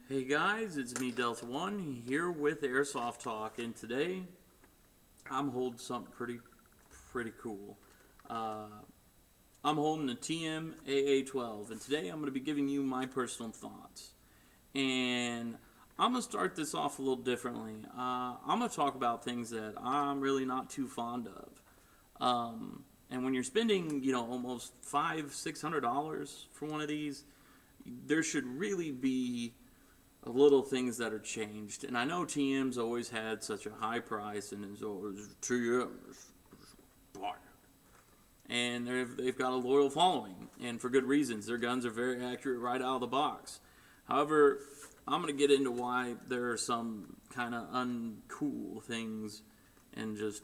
Hey guys, it's me Delta1 here with AirSofttalk, and today I'm holding something pretty cool. I'm holding the TM AA12, and today I'm going to be giving you my personal thoughts. And I'm going to start this off a little differently. I'm going to talk about things that I'm really not too fond of. And when you're spending, almost $500-600 for one of these, there should really be little things that are changed. And I know TM's always had such a high price, and it's always TM's, and they've got a loyal following, and for good reasons. Their guns are very accurate right out of the box. However, I'm going to get into why there are some kind of uncool things and just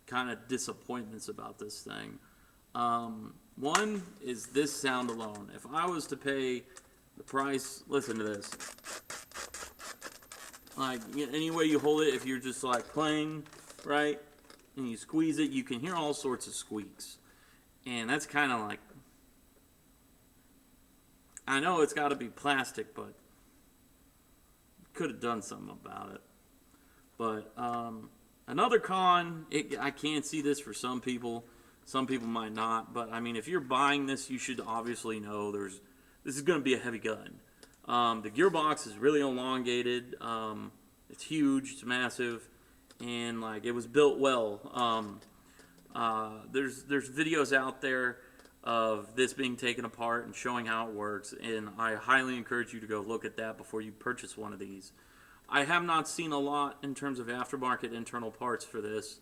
kind of disappointments about this thing. One is this sound alone. If I was to pay the price, listen to this. Like, any way you hold it, if you're just like playing, right, and you squeeze it, you can hear all sorts of squeaks. And that's kind of like, I know it's got to be plastic, but could have done something about it. But another con, I can see this for some people. Some people might not. But, I mean, if you're buying this, you should obviously know this is going to be a heavy gun. The gearbox is really elongated. It's huge. It's massive. And, like, it was built well. There's videos out there of this being taken apart and showing how it works. And I highly encourage you to go look at that before you purchase one of these. I have not seen a lot in terms of aftermarket internal parts for this.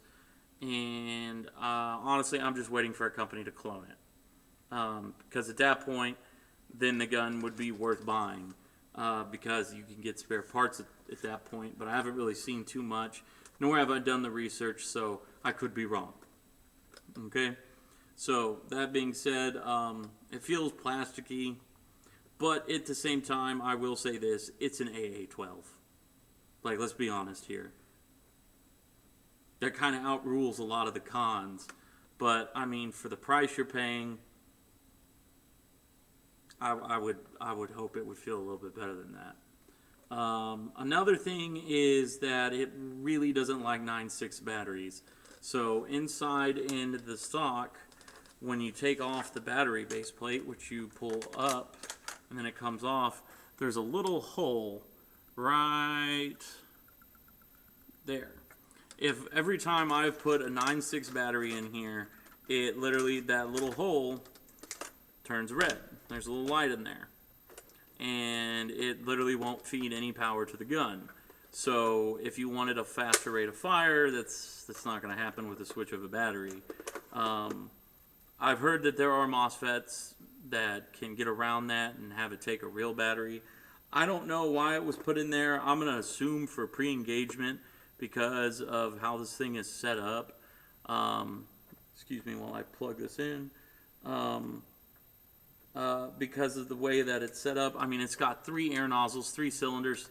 And, honestly, I'm just waiting for a company to clone it. Because at that point, then the gun would be worth buying, because you can get spare parts at that point. But I haven't really seen too much, nor have I done the research, so I could be wrong. Okay, so that being said, it feels plasticky, but at the same time, I will say this: it's an AA12. Like, let's be honest here. That kind of outrules a lot of the cons, but I mean, for the price you're paying, I would hope it would feel a little bit better than that. Another thing is that it really doesn't like 9.6 batteries. So inside in the stock, when you take off the battery base plate, which you pull up and then it comes off, there's a little hole right there. If every time I've put a 9.6 battery in here, it literally, that little hole turns red. There's a little light in there, and it literally won't feed any power to the gun. So if you wanted a faster rate of fire, that's not going to happen with the switch of a battery. I've heard that there are MOSFETs that can get around that and have it take a real battery. I don't know why it was put in there. I'm going to assume for pre-engagement because of how this thing is set up. Excuse me while I plug this in. Because of the way that it's set up. I mean, it's got 3 air nozzles, 3 cylinders,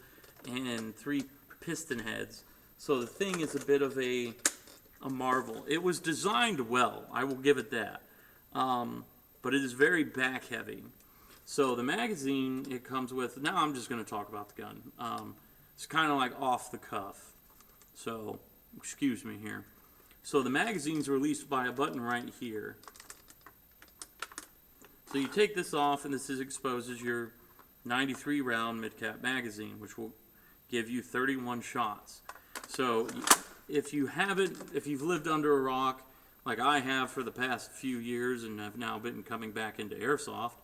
and 3 piston heads. So the thing is a bit of a marvel. It was designed well, I will give it that. But it is very back heavy. So the magazine it comes with, now I'm just going to talk about the gun. It's kind of like off the cuff. So, excuse me here. So the magazine's released by a button right here. So you take this off, and this exposes your 93 round mid-cap magazine, which will give you 31 shots. So if you've lived under a rock, like I have for the past few years, and have now been coming back into airsoft,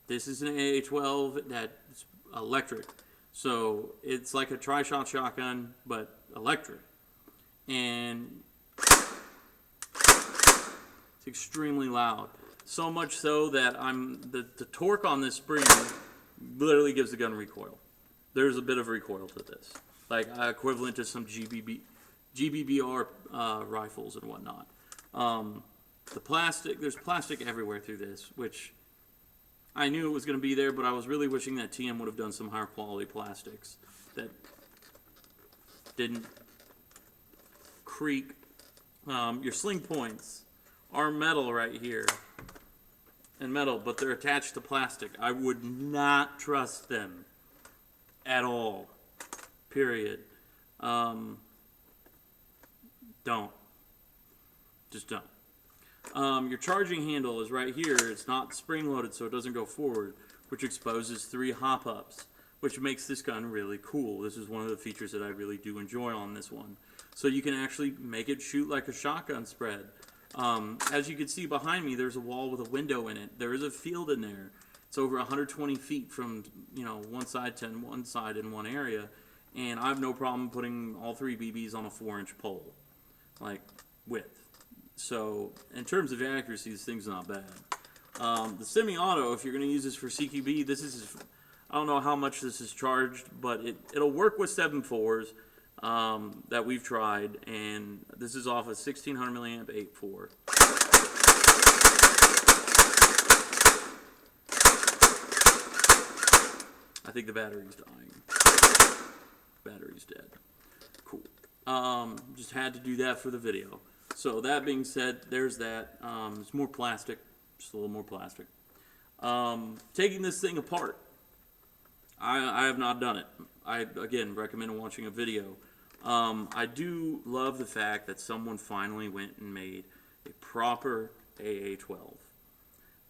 this is an AA12 that's electric. So it's like a tri-shot shotgun, but electric. And it's extremely loud. So much so that the torque on this spring literally gives the gun recoil. There's a bit of recoil to this, like equivalent to some GBBR rifles and whatnot. There's plastic everywhere through this, which I knew it was going to be there, but I was really wishing that TM would have done some higher quality plastics that didn't creak. Your sling points are metal right here. and metal, but they're attached to plastic. I would not trust them at all. Period. Don't. Just don't. Your charging handle is right here. It's not spring-loaded, so it doesn't go forward, which exposes 3 hop-ups, which makes this gun really cool. This is one of the features that I really do enjoy on this one. So you can actually make it shoot like a shotgun spread. As you can see behind me, there's a wall with a window in it. There is a field in there. It's over 120 feet from, one side to one side in one area, and I have no problem putting all 3 BBs on a 4-inch pole, like width. So in terms of accuracy, this thing's not bad. The semi-auto, if you're going to use this for CQB, this is, I don't know how much this is charged, but it'll work with 7.4s. That we've tried, and this is off a 1600 milliamp 8.4. I think the battery's dying. Battery's dead. Cool. Just had to do that for the video. So that being said, there's that. It's more plastic, just a little more plastic. Taking this thing apart, I have not done it. I, again, recommend watching a video. I do love the fact that someone finally went and made a proper AA12.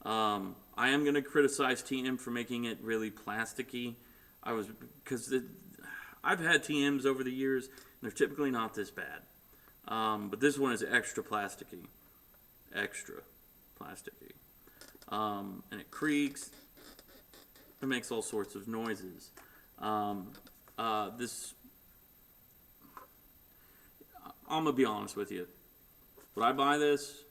I am going to criticize TM for making it really plasticky. Because I've had TMs over the years, and they're typically not this bad. But this one is extra plasticky. Extra plasticky. And it creaks. It makes all sorts of noises. I'm going to be honest with you. Would I buy this?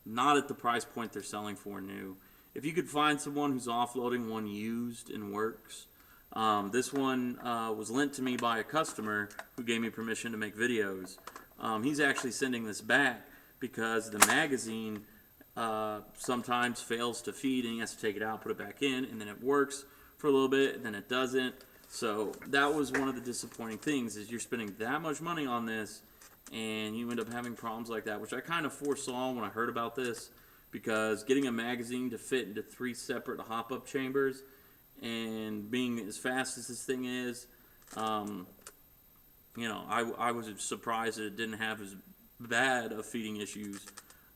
Not at the price point they're selling for new. If you could find someone who's offloading one used and works. This one was lent to me by a customer who gave me permission to make videos. He's actually sending this back because the magazine sometimes fails to feed and he has to take it out, put it back in, and then it works for a little bit and then it doesn't. So that was one of the disappointing things, is you're spending that much money on this and you end up having problems like that, which I kind of foresaw when I heard about this, because getting a magazine to fit into 3 separate hop-up chambers and being as fast as this thing is, I was surprised that it didn't have as bad of feeding issues.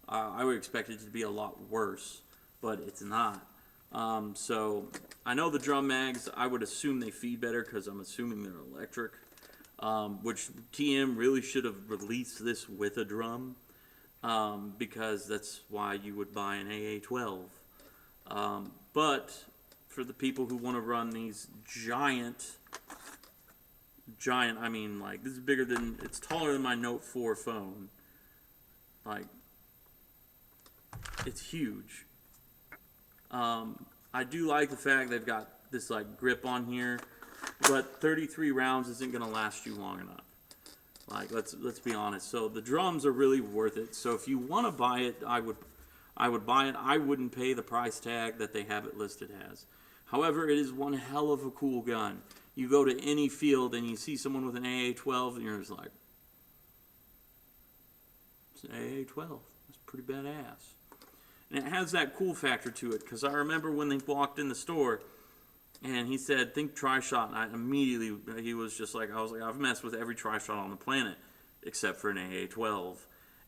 I would expect it to be a lot worse, but it's not. So I know the drum mags, I would assume they feed better because I'm assuming they're electric, which TM really should have released this with a drum, because that's why you would buy an AA12. But for the people who want to run these giant, I mean, like, this is bigger than, it's taller than my Note 4 phone. Like, it's huge. I do like the fact they've got this, like, grip on here, but 33 rounds isn't going to last you long enough. Like, let's be honest. So the drums are really worth it. So if you want to buy it, I would buy it. I wouldn't pay the price tag that they have it listed as. However, it is one hell of a cool gun. You go to any field and you see someone with an AA12 and you're just like, it's an AA12. That's pretty badass. And it has that cool factor to it, because I remember when they walked in the store and he said, think tri-shot, and I immediately, he was just like, I was like, I've messed with every tri-shot on the planet except for an AA12.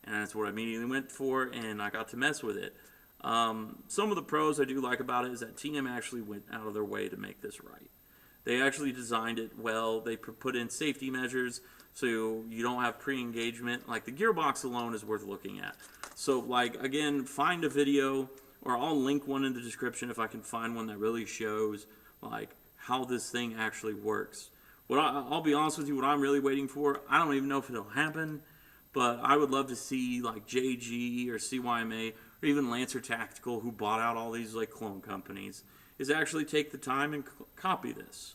And that's what I immediately went for, and I got to mess with it. Some of the pros I do like about it is that TM actually went out of their way to make this right. They actually designed it well. They put in safety measures so you don't have pre-engagement. Like, the gearbox alone is worth looking at. So, like, again, find a video, or I'll link one in the description if I can find one that really shows, like, how this thing actually works. I'll be honest with you, what I'm really waiting for, I don't even know if it'll happen, but I would love to see, like, JG or CYMA or even Lancer Tactical, who bought out all these, like, clone companies, is actually take the time and copy this.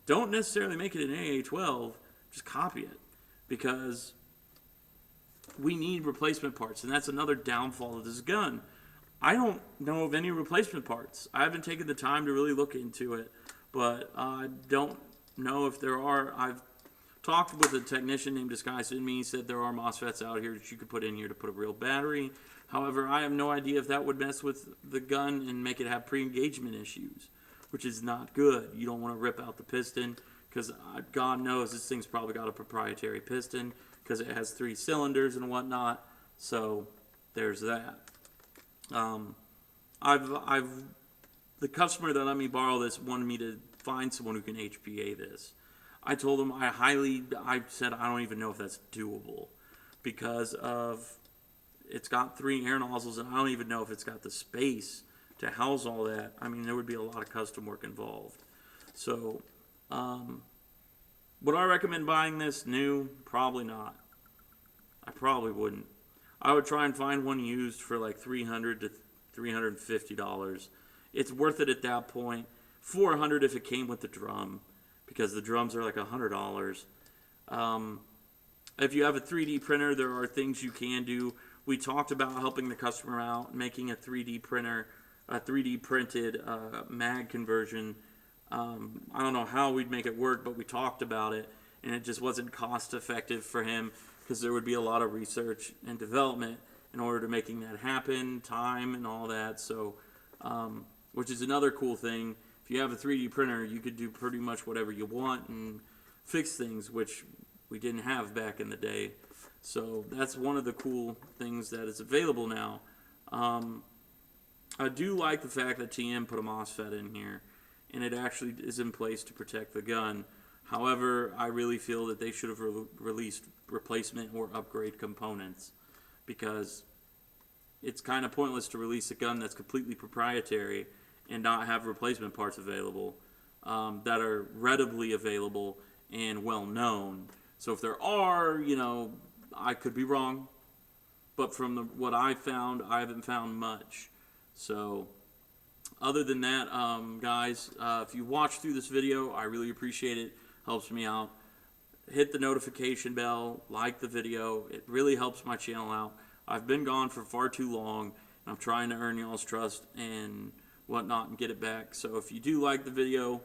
Don't necessarily make it an AA12, just copy it, because we need replacement parts, and that's another downfall of this gun. I don't know of any replacement parts. I haven't taken the time to really look into it, but I don't know if there are. I've talked with a technician named Disguised in Me. He said there are MOSFETs out here that you could put in here to put a real battery. However, I have no idea if that would mess with the gun and make it have pre-engagement issues, which is not good. You don't want to rip out the piston, because God knows this thing's probably got a proprietary piston because it has 3 cylinders and whatnot. So there's that. The customer that let me borrow this wanted me to find someone who can HPA this. I told him I said I don't even know if that's doable, because it's got 3 air nozzles, and I don't even know if it's got the space to house all that. I mean, there would be a lot of custom work involved. So, would I recommend buying this new? Probably not. I probably wouldn't. I would try and find one used for like $300 to $350. It's worth it at that point. $400 if it came with the drum, because the drums are like $100. If you have a 3D printer, there are things you can do. We talked about helping the customer out, making a 3D printer, a 3D printed mag conversion. I don't know how we'd make it work, but we talked about it, and it just wasn't cost effective for him, because there would be a lot of research and development in order to making that happen, time and all that. So, which is another cool thing. If you have a 3D printer, you could do pretty much whatever you want and fix things, which we didn't have back in the day. So that's one of the cool things that is available now. I do like the fact that TM put a MOSFET in here, and it actually is in place to protect the gun. However, I really feel that they should have released replacement or upgrade components, because it's kind of pointless to release a gun that's completely proprietary and not have replacement parts available that are readily available and well known. So if there are, I could be wrong, but from what I found, I haven't found much. So other than that, guys, if you watch through this video, I really appreciate it. Helps me out. Hit the notification bell, like the video. It really helps my channel out. I've been gone for far too long, and I'm trying to earn y'all's trust and whatnot and get it back. So if you do like the video,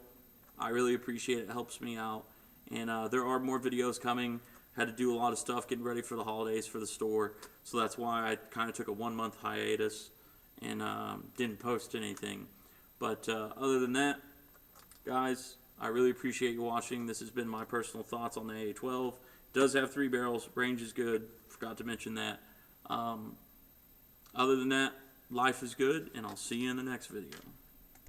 I really appreciate it. It helps me out. And there are more videos coming. Had to do a lot of stuff getting ready for the holidays for the store. So that's why I kind of took a 1-month hiatus and didn't post anything. But other than that, guys, I really appreciate you watching. This has been my personal thoughts on the AA12. It does have 3 barrels. Range is good. Forgot to mention that. Other than that, life is good, and I'll see you in the next video.